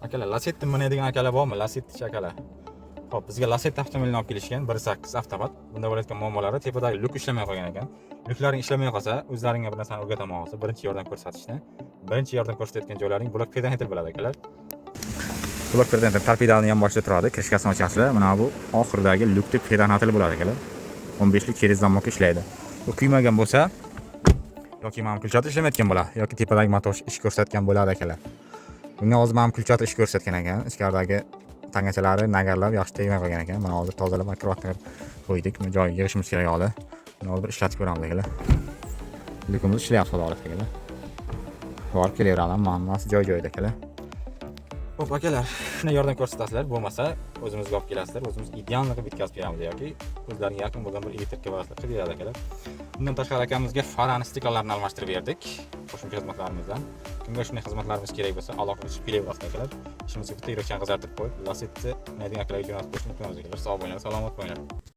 Akalar, Lacetti minadigan akalar bormi? Lacetti akalar. Xo'p, bizga Lacetti avtomobilini olib kelishgan, 1.8 avtomat. Bunda bo'layotgan muammolari tepadagi lyuk ishlamay qolgan ekan. Lyuklaring ishlamay qolsa, o'zlaringga bir narsani o'rgataman hozir, birinchi yordam ko'rsatishni. Birinchi yordam ko'rsatayotgan joylaring blok pedantel bo'ladi akalar. Blok pedantel torpedani yonboshida turadi, krishkasini ochasizlar. Mana bu oxiridagi lyukda pedantel bo'ladi akalar. 15 lik через zamok ishlaydi. Bu kuymagan bo'lsa yoki mana kulchati ishlamayotgan bo'ladi, yoki tepadagi motor ish ko'rsatgan bo'ladi akalar. Bunga hozir mana kulchati ish ko'rsatgan ekan. Ichkaridagi tangachalari nagarlab yaxshi tegmay qolgan ekan. Mana hozir tozalab akkuratlar qo'ydik. Buni joyiga yig'ishimiz kerak hozir. Buni hozir ishlatib ko'ramiz akalar. Lyukimiz ishlayapti hozir akalar. Borib kelaveradi, hammasi joy-joyida akalar. Xo'p akalar, shuni yordam ko'rsatasizlar, bo'lmasa o'zimizga olib kelasizlar, o'zimiz idealni qilib bitkazib beramiz yoki o'zlariga yaqin bo'lgan bir elektrika vosita qilib beradi akalar. Bundan tashqari akamizga farani stikerlarini almashtirib berdik qo'shimcha xizmatlarimizdan. Kimga shunday xizmatlarimiz kerak bo'lsa, aloqa qilib kelaverasiz akalar. Ishimizni bitta yurakchan qizartirib qo'yib, Lacetti Median akalarga jo'natib qo'yishni unutmaymiz akalar. Sog' bo'linglar, salomat bo'linglar.